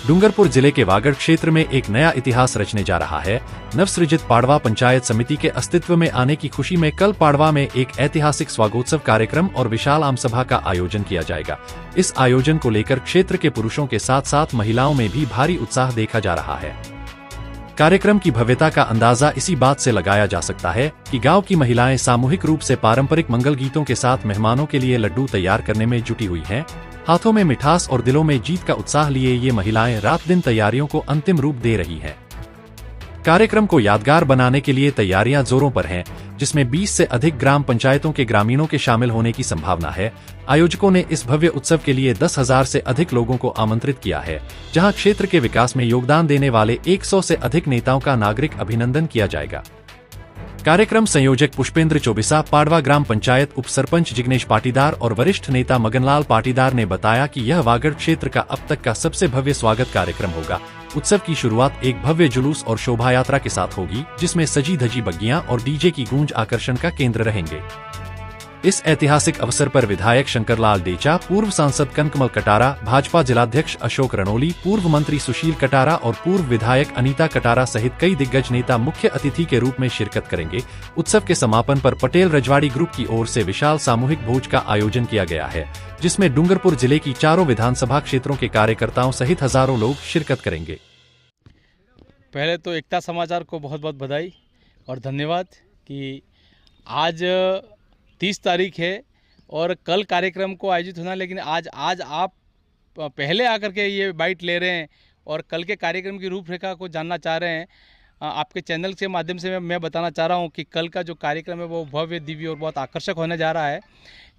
डूंगरपुर जिले के वागड़ क्षेत्र में एक नया इतिहास रचने जा रहा है। नवसृजित पाड़वा पंचायत समिति के अस्तित्व में आने की खुशी में कल पाड़वा में एक ऐतिहासिक स्वागतोत्सव कार्यक्रम और विशाल आमसभा का आयोजन किया जाएगा। इस आयोजन को लेकर क्षेत्र के पुरुषों के साथ साथ महिलाओं में भी भारी उत्साह देखा जा रहा है। कार्यक्रम की भव्यता का अंदाजा इसी बात से लगाया जा सकता है कि गांव की महिलाएं सामूहिक रूप से पारंपरिक मंगल गीतों के साथ मेहमानों के लिए लड्डू तैयार करने में जुटी हुई हैं। हाथों में मिठास और दिलों में जीत का उत्साह लिए ये महिलाएं रात दिन तैयारियों को अंतिम रूप दे रही हैं। कार्यक्रम को यादगार बनाने के लिए तैयारियां जोरों पर हैं, जिसमें 20 से अधिक ग्राम पंचायतों के ग्रामीणों के शामिल होने की संभावना है। आयोजकों ने इस भव्य उत्सव के लिए 10,000 से अधिक लोगों को आमंत्रित किया है, जहां क्षेत्र के विकास में योगदान देने वाले 100 से अधिक नेताओं का नागरिक अभिनंदन किया जाएगा। कार्यक्रम संयोजक पुष्पेंद्र चौबिसा, पाड़वा ग्राम पंचायत उप सरपंच जिग्नेश पाटीदार और वरिष्ठ नेता मगनलाल पाटीदार ने बताया कि यह वागड़ क्षेत्र का अब तक का सबसे भव्य स्वागत कार्यक्रम होगा। उत्सव की शुरुआत एक भव्य जुलूस और शोभा यात्रा के साथ होगी, जिसमें सजी धजी बग्गियां और डीजे की गूंज आकर्षण का केंद्र रहेंगे। इस ऐतिहासिक अवसर पर विधायक शंकरलाल डेचा, पूर्व सांसद कनकमल कटारा, भाजपा जिलाध्यक्ष अशोक रणोली, पूर्व मंत्री सुशील कटारा और पूर्व विधायक अनीता कटारा सहित कई दिग्गज नेता मुख्य अतिथि के रूप में शिरकत करेंगे। उत्सव के समापन पर पटेल रजवाड़ी ग्रुप की ओर से विशाल सामूहिक भोज का आयोजन किया गया है, जिसमें डूंगरपुर जिले की चारों विधानसभा क्षेत्रों के कार्यकर्ताओं सहित हजारों लोग शिरकत करेंगे। पहले तो एकता समाचार को बहुत बहुत बधाई और धन्यवाद कि आज 30 तारीख है और कल कार्यक्रम को आयोजित होना, लेकिन आज आप पहले आकर के ये बाइट ले रहे हैं और कल के कार्यक्रम की रूपरेखा को जानना चाह रहे हैं। आपके चैनल के माध्यम से मैं बताना चाह रहा हूँ कि कल का जो कार्यक्रम है वो भव्य, दिव्य और बहुत आकर्षक होने जा रहा है,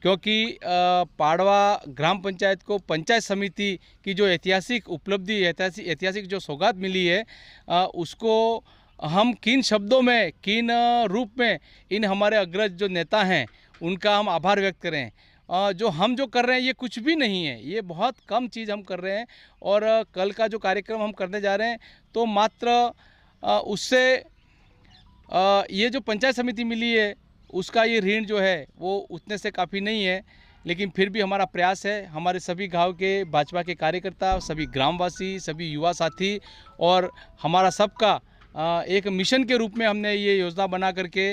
क्योंकि पाड़वा ग्राम पंचायत को पंचायत समिति की जो ऐतिहासिक उपलब्धि, ऐतिहासिक जो सौगात मिली है, उसको हम किन शब्दों में, किन रूप में इन हमारे अग्रज जो नेता हैं उनका हम आभार व्यक्त करें। जो हम कर रहे हैं ये कुछ भी नहीं है, ये बहुत कम चीज़ हम कर रहे हैं। और कल का जो कार्यक्रम हम करने जा रहे हैं तो मात्र उससे ये जो पंचायत समिति मिली है उसका ये ऋण जो है वो उतने से काफ़ी नहीं है, लेकिन फिर भी हमारा प्रयास है, हमारे सभी गांव के भाजपा के कार्यकर्ता, सभी ग्रामवासी, सभी युवा साथी और हमारा सबका एक मिशन के रूप में हमने ये योजना बना करके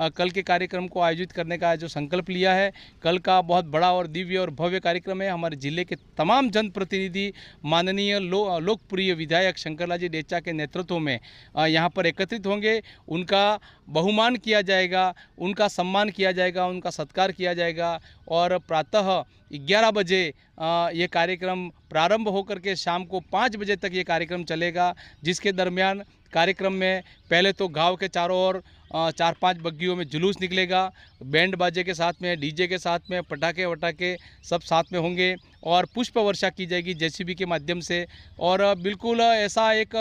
कल के कार्यक्रम को आयोजित करने का जो संकल्प लिया है। कल का बहुत बड़ा और दिव्य और भव्य कार्यक्रम है। हमारे जिले के तमाम जनप्रतिनिधि माननीय लोकप्रिय विधायक शंकरलाल जी डेचा के नेतृत्व में यहाँ पर एकत्रित होंगे। उनका बहुमान किया जाएगा, उनका सम्मान किया जाएगा, उनका सत्कार किया जाएगा और प्रातः 11 बजे ये कार्यक्रम प्रारंभ होकर के शाम को 5 बजे तक ये कार्यक्रम चलेगा, जिसके दरमियान कार्यक्रम में पहले तो गांव के चारों ओर 4-5 बग्गियों में जुलूस निकलेगा, बैंड बाजे के साथ में, डीजे के साथ में, पटाखे वटाखे सब साथ में होंगे और पुष्प वर्षा की जाएगी जेसीबी के माध्यम से। और बिल्कुल ऐसा एक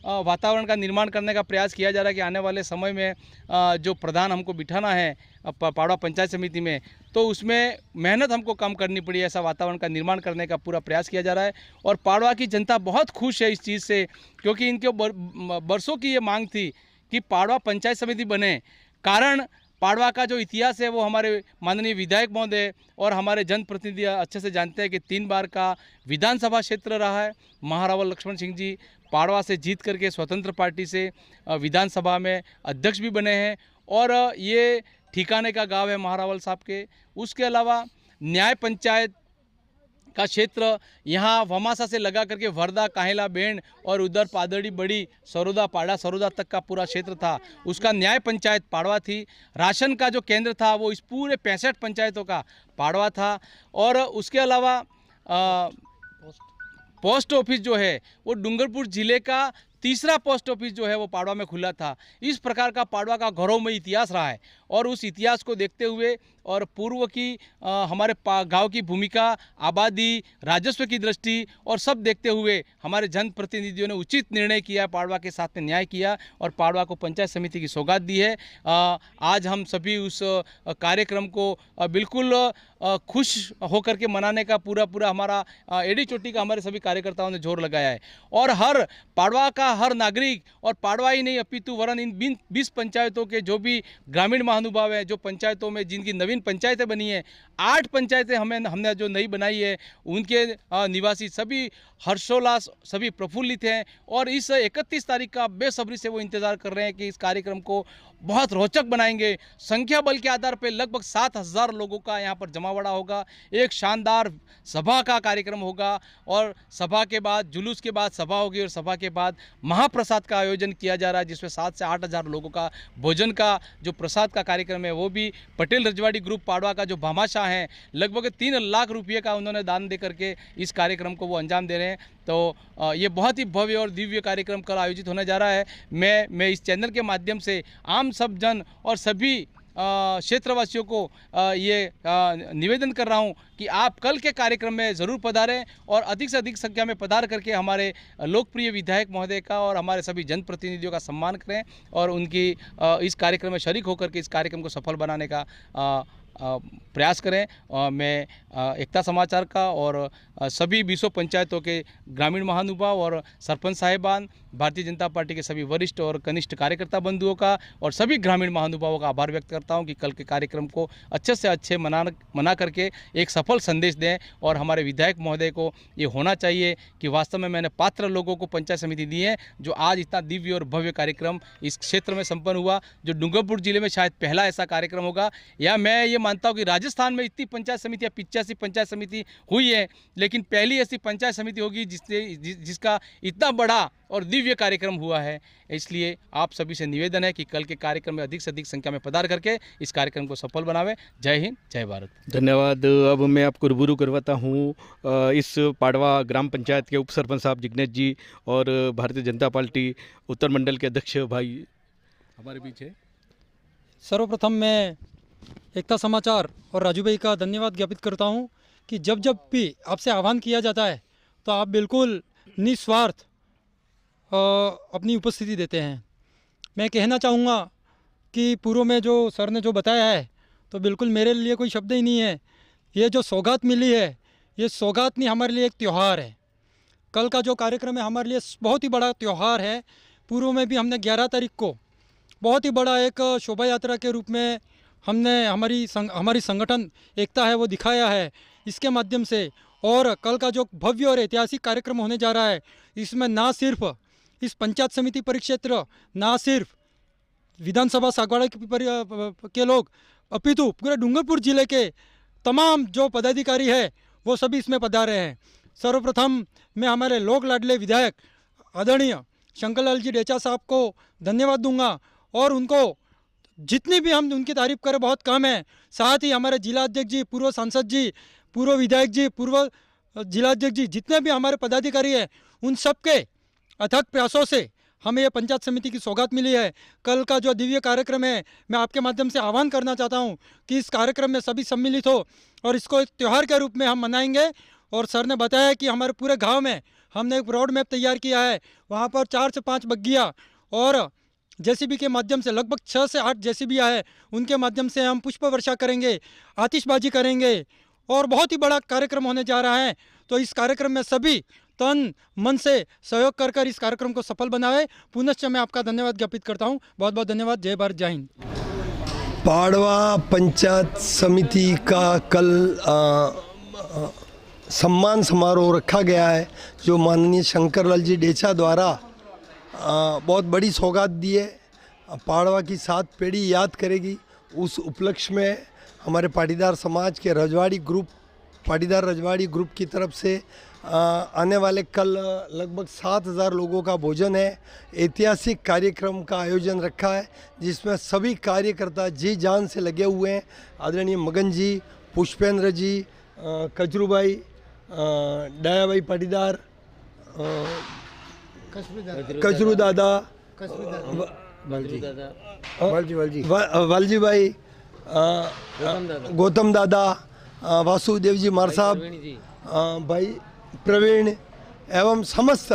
वातावरण का निर्माण करने का प्रयास किया जा रहा है कि आने वाले समय में जो प्रधान हमको बिठाना है पाड़वा पंचायत समिति में, तो उसमें मेहनत हमको कम करनी पड़ी, ऐसा वातावरण का निर्माण करने का पूरा प्रयास किया जा रहा है। और पाड़वा की जनता बहुत खुश है इस चीज़ से, क्योंकि इनके बरसों की ये मांग थी कि पाड़वा पंचायत समिति बने। कारण पाड़वा का जो इतिहास है वो हमारे माननीय विधायक महोदय और हमारे जनप्रतिनिधि अच्छे से जानते हैं कि 3 बार का विधानसभा क्षेत्र रहा है। महारावल लक्ष्मण सिंह जी पाड़वा से जीत करके स्वतंत्र पार्टी से विधानसभा में अध्यक्ष भी बने हैं और ये ठिकाने का गांव है महारावल साहब के। उसके अलावा न्याय पंचायत का क्षेत्र यहाँ वमासा से लगा करके वर्धा, काहेला, बेंड और उधर पादड़ी, बड़ी, सरोदा, पाड़ा सरोदा तक का पूरा क्षेत्र था, उसका न्याय पंचायत पाड़वा थी। राशन का जो केंद्र था वो इस पूरे 65 पंचायतों का पाड़वा था। और उसके अलावा पोस्ट ऑफिस जो है वो डूंगरपुर जिले का तीसरा पोस्ट ऑफिस जो है वो पाड़वा में खुला था। इस प्रकार का पाड़वा का गौरवमय इतिहास रहा है और उस इतिहास को देखते हुए और पूर्व की हमारे गांव की भूमिका, आबादी, राजस्व की दृष्टि और सब देखते हुए हमारे जनप्रतिनिधियों ने उचित निर्णय किया, पाड़वा के साथ में न्याय किया और पाड़वा को पंचायत समिति की सौगात दी है। आज हम सभी उस कार्यक्रम को बिल्कुल खुश होकर के मनाने का पूरा हमारा एड़ी चोटी का हमारे सभी कार्यकर्ताओं ने जोर लगाया है। और हर पाड़वा का हर नागरिक और पाड़वा ही नहीं अपितु वरन इन 20 पंचायतों के जो भी ग्रामीण महानुभाव हैं जो पंचायतों में जिनकी नवीन पंचायतें बनी हैं, 8 पंचायतें हमने जो नई बनाई है, उनके निवासी सभी हर्षोल्लास, सभी प्रफुल्लित हैं और इस 31 तारीख का बेसब्री से वो इंतज़ार कर रहे हैं कि इस कार्यक्रम को बहुत रोचक बनाएंगे। संख्या बल के आधार पर लगभग 7,000 लोगों का यहाँ पर जमावड़ा होगा। एक शानदार सभा का कार्यक्रम होगा और सभा के बाद, जुलूस के बाद सभा होगी और सभा के बाद महाप्रसाद का आयोजन किया जा रहा है, जिसमें 7 से 8,000 लोगों का भोजन का जो प्रसाद का कार्यक्रम है वो भी पटेल रजवाड़ी ग्रुप पाड़वा का जो भामाशाह हैं, लगभग 3 लाख रुपये का उन्होंने दान दे करके इस कार्यक्रम को वो अंजाम दे रहे हैं। तो ये बहुत ही भव्य और दिव्य कार्यक्रम कल आयोजित होने जा रहा है। मैं इस चैनल के माध्यम से आम सब जन और सभी क्षेत्रवासियों को ये निवेदन कर रहा हूँ कि आप कल के कार्यक्रम में ज़रूर पधारें और अधिक से अधिक संख्या में पधार करके हमारे लोकप्रिय विधायक महोदय का और हमारे सभी जनप्रतिनिधियों का सम्मान करें और उनकी इस कार्यक्रम में शरीक होकर के इस कार्यक्रम को सफल बनाने का प्रयास करें। मैं एकता समाचार का और सभी 20 पंचायतों के ग्रामीण महानुभाव और सरपंच साहिबान, भारतीय जनता पार्टी के सभी वरिष्ठ और कनिष्ठ कार्यकर्ता बंधुओं का और सभी ग्रामीण महानुभावों का आभार व्यक्त करता हूं कि कल के कार्यक्रम को अच्छे से अच्छे मना करके एक सफल संदेश दें। और हमारे विधायक महोदय को ये होना चाहिए कि वास्तव में मैंने पात्र लोगों को पंचायत समिति दी है जो आज इतना दिव्य और भव्य कार्यक्रम इस क्षेत्र में संपन्न हुआ, जो डूंगरपुर जिले में शायद पहला ऐसा कार्यक्रम होगा। या मैं ये मानता हूँ कि राजस्थान में इतनी पंचायत समितियाँ 85 पंचायत समिति हुई है, लेकिन पहली ऐसी पंचायत समिति होगी जिसका इतना बड़ा और दिव्य कार्यक्रम हुआ है। इसलिए आप सभी से निवेदन है कि कल के कार्यक्रम में अधिक से अधिक संख्या में पधार करके इस कार्यक्रम को सफल बनावे। जय हिंद, जय भारत। धन्यवाद। अब मैं आपको रूबरू करवाता हूँ इस पाड़वा ग्राम पंचायत के उप सरपंच साहब जिग्नेश जी और भारतीय जनता पार्टी उत्तर मंडल के अध्यक्ष भाई हमारे बीच है। सर्वप्रथम मैं एकता समाचार और राजू भाई का धन्यवाद ज्ञापित करता हूँ कि जब भी आपसे आह्वान किया जाता है तो आप बिल्कुल निस्वार्थ अपनी उपस्थिति देते हैं। मैं कहना चाहूँगा कि पूर्व में जो सर ने जो बताया है तो बिल्कुल मेरे लिए कोई शब्द ही नहीं है। ये जो सौगात मिली है, ये सौगात नहीं, हमारे लिए एक त्यौहार है। कल का जो कार्यक्रम है हमारे लिए बहुत ही बड़ा त्यौहार है। पूर्व में भी हमने 11 तारीख को बहुत ही बड़ा एक शोभा यात्रा के रूप में हमने हमारी संगठन एकता है वो दिखाया है इसके माध्यम से। और कल का जो भव्य और ऐतिहासिक कार्यक्रम होने जा रहा है, इसमें ना सिर्फ इस पंचायत समिति परिक्षेत्र, ना सिर्फ विधानसभा सागवाड़ा के लोग, अपितु पूरे डूंगरपुर जिले के तमाम जो पदाधिकारी है वो सभी इसमें पधारे हैं। सर्वप्रथम मैं हमारे लोक लाडले विधायक आदरणीय शंकरलाल जी डेचा साहब को धन्यवाद दूंगा और उनको जितनी भी हम उनकी तारीफ करें बहुत कम है। साथ ही हमारे जिला अध्यक्ष जी, पूर्व सांसद जी, पूर्व विधायक जी, पूर्व जिलाध्यक्ष जी, जितने भी हमारे पदाधिकारी हैं, उन सब के अथक प्रयासों से हमें ये पंचायत समिति की सौगात मिली है। कल का जो दिव्य कार्यक्रम है, मैं आपके माध्यम से आह्वान करना चाहता हूँ कि इस कार्यक्रम में सभी सम्मिलित हो और इसको एक त्यौहार के रूप में हम मनाएंगे। और सर ने बताया कि हमारे पूरे गाँव में हमने एक रोड मैप तैयार किया है, वहाँ पर 4 से 5 बग्गिया और जेसीबी के माध्यम से लगभग 6 से 8 जेसीबी है, उनके माध्यम से हम पुष्प वर्षा करेंगे, आतिशबाजी करेंगे और बहुत ही बड़ा कार्यक्रम होने जा रहा है। तो इस कार्यक्रम में सभी तन मन से सहयोग कर इस कार्यक्रम को सफल बनाए। पुनश्च मैं आपका धन्यवाद ज्ञापित करता हूँ। बहुत बहुत धन्यवाद। जय भारत, जय हिंद। पाड़वा पंचायत समिति का कल सम्मान समारोह रखा गया है, जो माननीय शंकरलाल जी डेचा द्वारा बहुत बड़ी सौगात दी है। पाड़वा की 7 पीढ़ी याद करेगी। उस उपलक्ष्य में हमारे पाटीदार समाज के पाटीदार रजवाड़ी ग्रुप की तरफ से आने वाले कल लगभग 7,000 लोगों का भोजन है। ऐतिहासिक कार्यक्रम का आयोजन रखा है, जिसमें सभी कार्यकर्ता जी जान से लगे हुए हैं। आदरणीय मगन जी, पुष्पेंद्र जी, कचरू भाई, डाया भाई पाटीदार, कचरू दादा, वालजी भाई, गौतम दादा, वासुदेव जी मार साहब, भाई प्रवीण एवं समस्त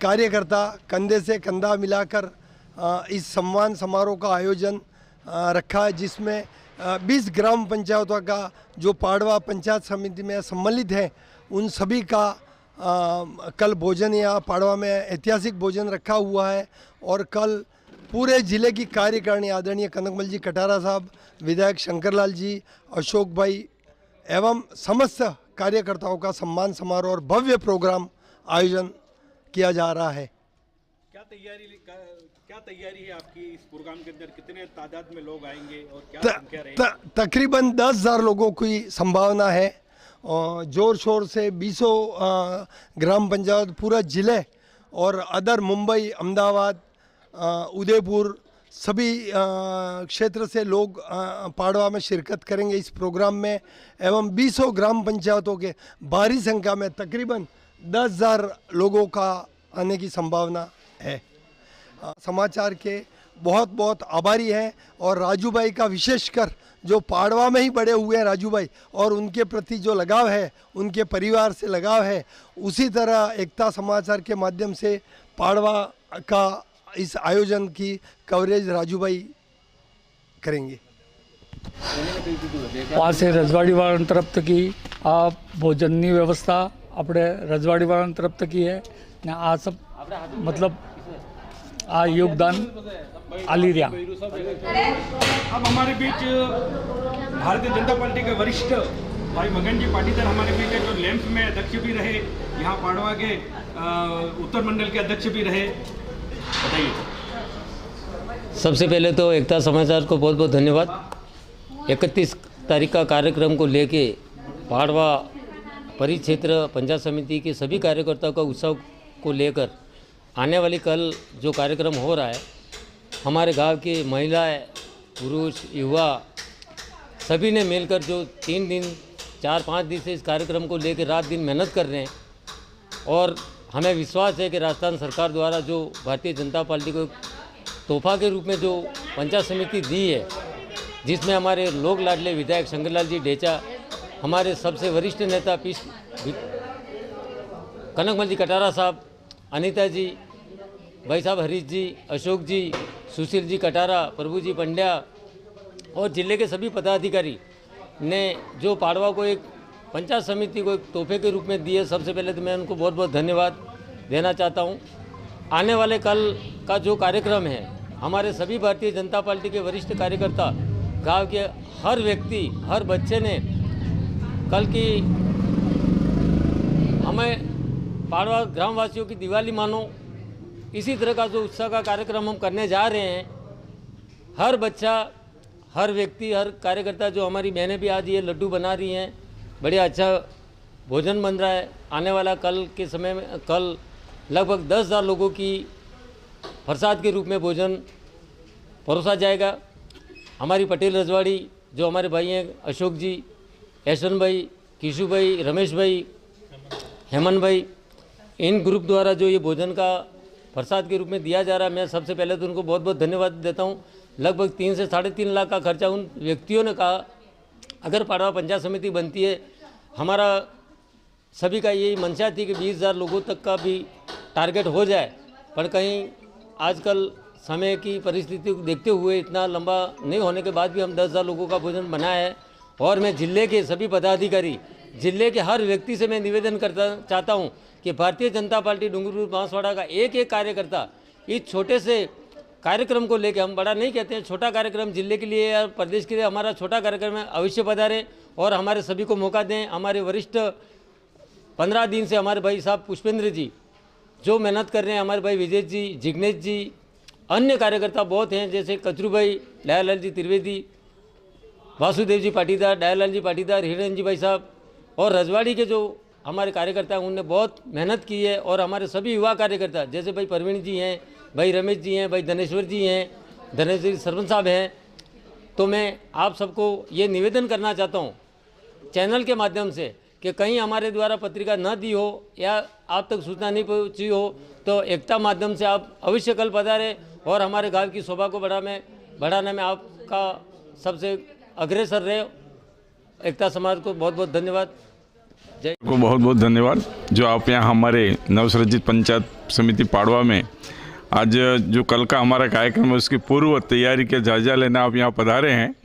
कार्यकर्ता कंधे से कंधा मिलाकर इस सम्मान समारोह का आयोजन रखा है, जिसमें 20 ग्राम पंचायतों का जो पाड़वा पंचायत समिति में सम्मिलित हैं, उन सभी का कल भोजन या पाड़वा में ऐतिहासिक भोजन रखा हुआ है। और कल पूरे ज़िले की कार्यकारिणी आदरणीय कनकमल जी कटारा साहब, विधायक शंकरलाल जी, अशोक भाई एवं समस्त कार्यकर्ताओं का सम्मान समारोह और भव्य प्रोग्राम आयोजन किया जा रहा है। क्या तैयारी है आपकी इस प्रोग्राम के अंदर? कितने तादाद में लोग आएंगे और क्या संख्या रहेगी? तकरीबन 10,000 लोगों की संभावना है और ज़ोर शोर से 20 ग्राम पंचायत पूरा ज़िले और अदर मुंबई, अहमदाबाद, उदयपुर सभी क्षेत्र से लोग पाड़वा में शिरकत करेंगे इस प्रोग्राम में एवं 20 ग्राम पंचायतों के भारी संख्या में तकरीबन 10,000 लोगों का आने की संभावना है। समाचार के बहुत बहुत आभारी हैं और राजू भाई का विशेषकर जो पाड़वा में ही बड़े हुए हैं राजू भाई, और उनके प्रति जो लगाव है, उनके परिवार से लगाव है, उसी तरह एकता समाचार के माध्यम से पाड़वा का इस आयोजन की कवरेज राजू भाई करेंगे। वहाँ से रजवाड़ी वालों तरफ तक की आ भोजननी व्यवस्था अपने रजवाड़ी वालों तरफ तक की है ने आ सब मतलब आ योगदान आली रहा। अब हमारे बीच भारतीय जनता पार्टी के वरिष्ठ भाई मगन जी पाटीदार हमारे बीच है, जो लैंप में अध्यक्ष भी रहे, यहाँ पाड़वा के उत्तर मंडल के अध्यक्ष भी रहे। बताइए। सबसे पहले तो एकता समाचार को बहुत बहुत धन्यवाद। 31 तारीख का कार्यक्रम को लेके पाड़वा परिक्षेत्र पंचायत समिति के सभी कार्यकर्ताओं का उत्सव को लेकर आने वाली कल जो कार्यक्रम हो रहा है, हमारे गांव की महिलाएं, पुरुष, युवा सभी ने मिलकर जो 3 दिन 4-5 दिन से इस कार्यक्रम को लेकर रात दिन मेहनत कर रहे हैं और हमें विश्वास है कि राजस्थान सरकार द्वारा जो भारतीय जनता पार्टी को तोहफा के रूप में जो पंचायत समिति दी है, जिसमें हमारे लोक लाडले विधायक शंकरलाल जी डेचा, हमारे सबसे वरिष्ठ नेता कनकमल जी कटारा साहब, अनीता जी, भाई साहब हरीश जी, अशोक जी, सुशील जी कटारा, प्रभु जी पंड्या और जिले के सभी पदाधिकारी ने जो पाड़वा को एक पंचायत समिति को एक तोहफे के रूप में दिए, सबसे पहले तो मैं उनको बहुत बहुत धन्यवाद देना चाहता हूं। आने वाले कल का जो कार्यक्रम है, हमारे सभी भारतीय जनता पार्टी के वरिष्ठ कार्यकर्ता, गांव के हर व्यक्ति, हर बच्चे ने कल की हमें पाड़वा ग्रामवासियों की दिवाली मानो, इसी तरह का जो उत्साह का कार्यक्रम हम करने जा रहे हैं। हर बच्चा, हर व्यक्ति, हर कार्यकर्ता, जो हमारी बहनें भी आज ये लड्डू बना रही हैं, बढ़िया अच्छा भोजन बन रहा है। आने वाला कल के समय में कल लगभग 10,000 लोगों की प्रसाद के रूप में भोजन परोसा जाएगा। हमारी पटेल रजवाड़ी जो हमारे भाई हैं, अशोक जी, ऐशन भाई, किशु भाई, रमेश भाई, हेमंत भाई, इन ग्रुप द्वारा जो ये भोजन का प्रसाद के रूप में दिया जा रहा है, मैं सबसे पहले तो उनको बहुत बहुत धन्यवाद देता हूँ। लगभग 3 से 3.5 लाख का खर्चा उन व्यक्तियों ने कहा। अगर पाड़वा पंचायत समिति बनती है, हमारा सभी का यही मंशा थी कि 20,000 लोगों तक का भी टारगेट हो जाए, पर कहीं आजकल समय की परिस्थिति को देखते हुए इतना लंबा नहीं होने के बाद भी हम 10,000 लोगों का भोजन बनाया है। और मैं जिले के सभी पदाधिकारी, जिले के हर व्यक्ति से मैं निवेदन करता चाहता हूं कि भारतीय जनता पार्टी डूंगरपुर बांसवाड़ा का एक एक कार्यकर्ता इस छोटे से कार्यक्रम को लेकर, हम बड़ा नहीं कहते हैं, छोटा कार्यक्रम जिले के लिए या प्रदेश के लिए हमारा छोटा कार्यक्रम है, अवश्य पधारें और हमारे सभी को मौका दें। हमारे वरिष्ठ 15 दिन से हमारे भाई साहब पुष्पेंद्र जी जो मेहनत कर रहे हैं, हमारे भाई विजय जी, जिग्नेश जी, अन्य कार्यकर्ता बहुत हैं, जैसे कचरू भाई, दयालाल जी त्रिवेदी, वासुदेव जी पाटीदार, दयालाल जी पाटीदार, हिरण जी भाई साहब और रजवाड़ी के जो हमारे कार्यकर्ता हैं, उनने बहुत मेहनत की है। और हमारे सभी युवा कार्यकर्ता जैसे भाई प्रवीण जी हैं, भाई रमेश जी हैं, भाई धनेश्वर जी हैं, धनेश्वर सरपंच साहब हैं। तो मैं आप सबको ये निवेदन करना चाहता हूँ चैनल के माध्यम से कि कहीं हमारे द्वारा पत्रिका न दी हो या आप तक सूचना नहीं पहुँची हो, तो एकता माध्यम से आप अवश्य कल पधारें और हमारे गाँव की शोभा को बढ़ाने में आपका सबसे अग्रसर रहे। एकता समाज को बहुत बहुत धन्यवाद। जय को बहुत बहुत धन्यवाद जो आप यहाँ हमारे नवसृजित पंचायत समिति पाड़वा में आज जो कल का हमारा कार्यक्रम है उसकी पूर्व तैयारी के जायजा लेने आप यहाँ पधारे हैं।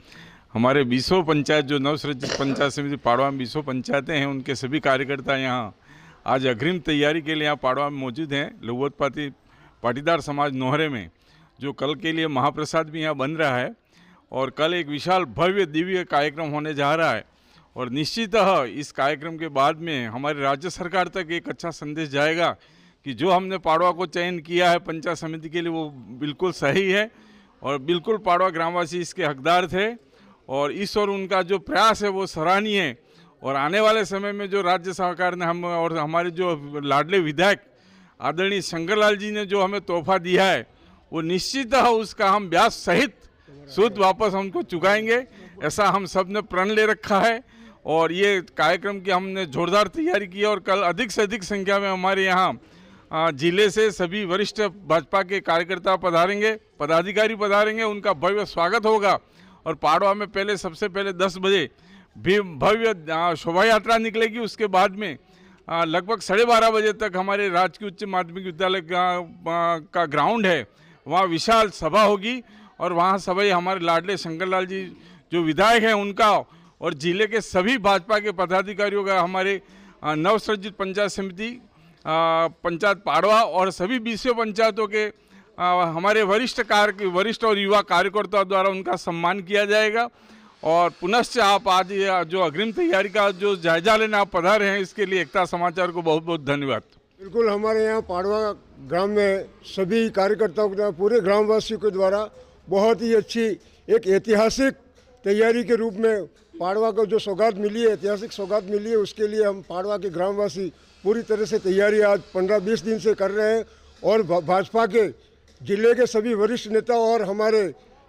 हमारे 20 पंचायत जो नवसृजित पंचायत समिति पाड़वा में 20 पंचायतें हैं, उनके सभी कार्यकर्ता यहाँ आज अग्रिम तैयारी के लिए यहाँ पाड़वा में मौजूद हैं। लघुवत पाटीदार समाज नोहरे में जो कल के लिए महाप्रसाद भी यहाँ बन रहा है और कल एक विशाल भव्य दिव्य कार्यक्रम होने जा रहा है। और निश्चितः इस कार्यक्रम के बाद में हमारे राज्य सरकार तक एक अच्छा संदेश जाएगा कि जो हमने पाड़वा को चयन किया है पंचायत समिति के लिए वो बिल्कुल सही है और बिल्कुल पाड़वा ग्रामवासी इसके हकदार थे और इस और उनका जो प्रयास है वो सराहनीय है। और आने वाले समय में जो राज्य सरकार ने हम और हमारे जो लाडले विधायक आदरणीय शंकरलाल जी ने जो हमें तोहफा दिया है वो निश्चितः उसका हम ब्याज सहित सूद वापस हमको चुकाएंगे, ऐसा हम सब ने प्रण ले रखा है। और ये कार्यक्रम की हमने जोरदार तैयारी की है और कल अधिक से अधिक संख्या में हमारे यहाँ जिले से सभी वरिष्ठ भाजपा के कार्यकर्ता पधारेंगे, पदाधिकारी पधारेंगे, उनका भव्य स्वागत होगा। और पाड़वा में पहले सबसे पहले 10 बजे भी भव्य शोभा यात्रा निकलेगी। उसके बाद में लगभग 12:30 बजे तक हमारे राजकीय उच्च माध्यमिक विद्यालय का ग्राउंड है, वहाँ विशाल सभा होगी और वहाँ सभी हमारे लाडले शंकरलाल जी जो विधायक हैं उनका और जिले के सभी भाजपा के पदाधिकारियों का, हमारे नवसृजित पंचायत समिति पंचायत पाड़वा और सभी 20 पंचायतों के हमारे वरिष्ठ और युवा कार्यकर्ताओं द्वारा उनका सम्मान किया जाएगा। और पुनश्च आप आज जो अग्रिम तैयारी का जो जायजा लेने आप पधारे हैं इसके लिए एकता समाचार को बहुत बहुत धन्यवाद। बिल्कुल, हमारे यहाँ पाड़वा ग्राम में सभी कार्यकर्ताओं के द्वारा, पूरे ग्रामवासियों के द्वारा बहुत ही अच्छी एक ऐतिहासिक तैयारी के रूप में पाड़वा को जो सौगात मिली है, ऐतिहासिक सौगात मिली है, उसके लिए हम पाड़वा के ग्रामवासी पूरी तरह से तैयारी आज 15-20 दिन से कर रहे हैं। और भाजपा के जिले के सभी वरिष्ठ नेता और हमारे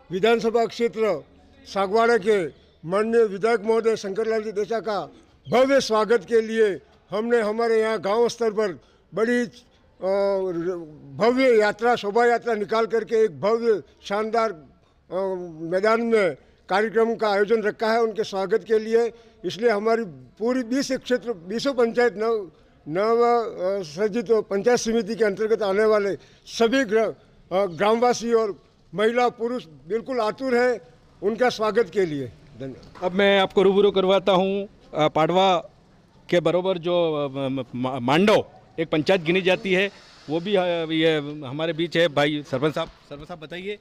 विधानसभा क्षेत्र सागवाड़ा के माननीय विधायक महोदय शंकरलाल जी देशा का भव्य स्वागत के लिए हमने हमारे यहाँ गांव स्तर पर बड़ी भव्य यात्रा, शोभा यात्रा निकाल करके एक भव्य शानदार मैदान में कार्यक्रम का आयोजन रखा है उनके स्वागत के लिए। इसलिए हमारी पूरी 20 क्षेत्र 20 पंचायत नव सृजित पंचायत समिति के अंतर्गत आने वाले सभी ग्रामवासी और महिला पुरुष बिल्कुल आतुर हैं उनका स्वागत के लिए। धन्यवाद। अब मैं आपको रूबरू करवाता हूँ पाड़वा के बरोबर जो मांडो एक पंचायत गिनी जाती है, वो भी ये हमारे बीच है। भाई सरपंच साहब बताइए।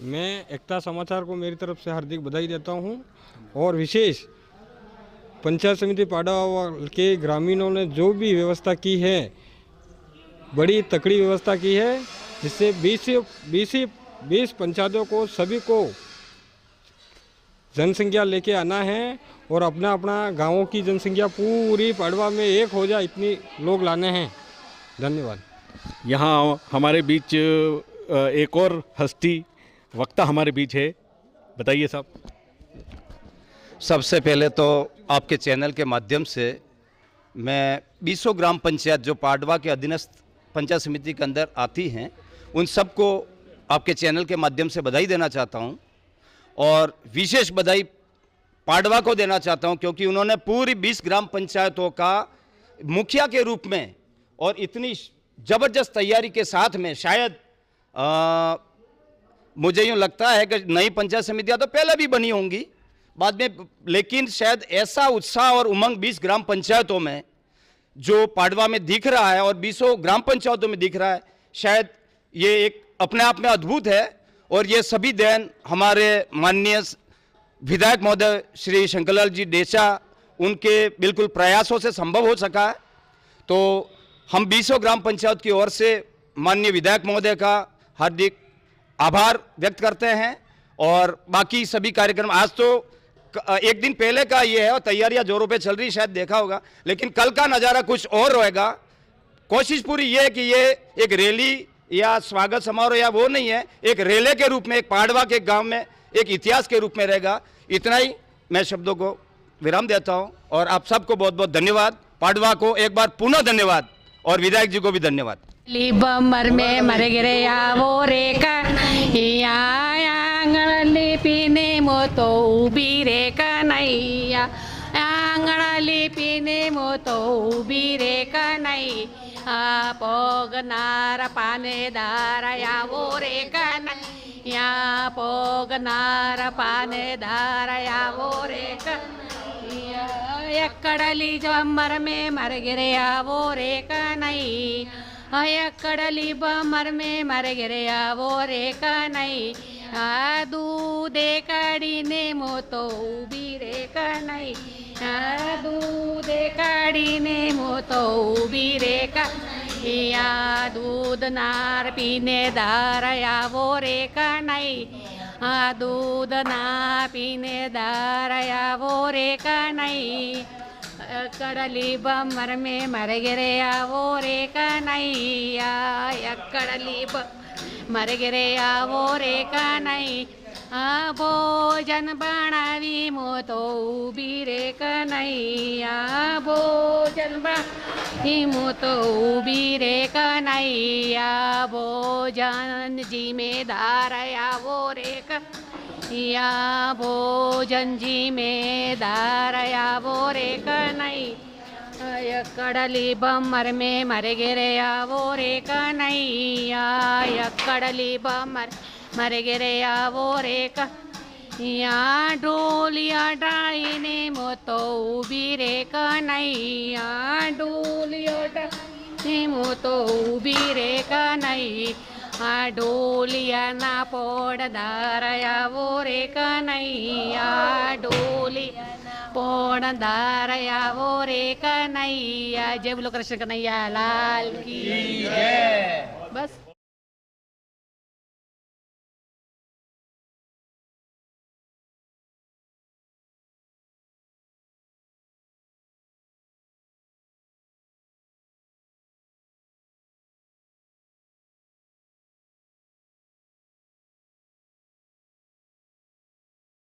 मैं एकता समाचार को मेरी तरफ से हार्दिक बधाई देता हूं और विशेष पंचायत समिति पाड़वा के ग्रामीणों ने जो भी व्यवस्था की है, बड़ी तकड़ी व्यवस्था की है, जिससे 20 पंचायतों को सभी को जनसंख्या लेके आना है और अपना अपना गांवों की जनसंख्या पूरी पाड़वा में एक हो जाए, इतनी लोग लाने हैं। धन्यवाद। यहाँ हमारे बीच एक और हस्ती वक्ता हमारे बीच है, बताइए साहब। सबसे पहले तो आपके चैनल के माध्यम से मैं 20 ग्राम पंचायत जो पाड़वा के अधीनस्थ पंचायत समिति के अंदर आती हैं उन सबको आपके चैनल के माध्यम से बधाई देना चाहता हूं और विशेष बधाई पाड़वा को देना चाहता हूं क्योंकि उन्होंने पूरी 20 ग्राम पंचायतों का मुखिया के रूप में और इतनी ज़बरदस्त तैयारी के साथ में शायद मुझे यूँ लगता है कि नई पंचायत समितियाँ तो पहले भी बनी होंगी बाद में, लेकिन शायद ऐसा उत्साह और उमंग 20 ग्राम पंचायतों में जो पाड़वा में दिख रहा है और 20 ग्राम पंचायतों में दिख रहा है, शायद ये एक अपने आप में अद्भुत है। और ये सभी देन हमारे माननीय विधायक महोदय श्री शंकरलाल जी देशा उनके बिल्कुल प्रयासों से संभव हो सका है। तो हम 20 ग्राम पंचायत की ओर से माननीय विधायक महोदय का हार्दिक आभार व्यक्त करते हैं। और बाकी सभी कार्यक्रम आज तो एक दिन पहले का ये है और तैयारियां जोरों पे चल रही, शायद देखा होगा, लेकिन कल का नज़ारा कुछ और रहेगा। कोशिश पूरी ये है कि ये एक रैली या स्वागत समारोह या वो नहीं है, एक रेले के रूप में, एक पाड़वा के गांव में एक इतिहास के रूप में रहेगा। इतना ही मैं शब्दों को विराम देता हूं और आप सबको बहुत बहुत धन्यवाद। पाड़वा को एक बार पुनः धन्यवाद और विधायक जी को भी धन्यवाद। लिबमर में मर गिरे वो रे आंगण लिपिने मोतो उबी रे कन्हैया, आंगण लिपिने मोतो उबी रे कन्हैया, पोगनार पानेदार या वो रे कन्हैया, पोगनार पानेदार या वो रे कन्हैया, एकड़ली जमर में मर गिरे वो रे कन्हैया, यकड़ली बमर में मर गिरे आवो रे कन्हैया दूधे काढ़ी ने मोतो उभी रे कन्हैया दूधे काढ़ी ने मोतो उभी रे कन्हैया दूध नार पीने दार आवो रे कन्हैया दूध ना पीने दार आवो रे कन्हैया कड़ली बमर में मर गिरे आवो रे कन्हैया यकड़ली मर गिरे आवो रे कन्हैया भोजन बनावी मोतो उभी रे कन्हैया भोजन बनावी मोतो उभी रे कन्हैया भोजन जिम्मेदार आवो रे या भोजन जिम्मेदार आवो रे कन्हैया यकड़ली बमर में मर गिरे आवो रे कन्हैया यकड़ली बमर मर गिरे आवो रे कन्हैया डोलिया डाली ने मोतो उभी रे कन्हैया डोलिया डाली मोतो उभी रे कन्हैया डोलिया ना पोड़ दारया वो रे कन्हैया डोलिया पोड़ दारया वो रे कन्हैया। जय बोलो कृष्ण कन्हैया लाल की जय। बस।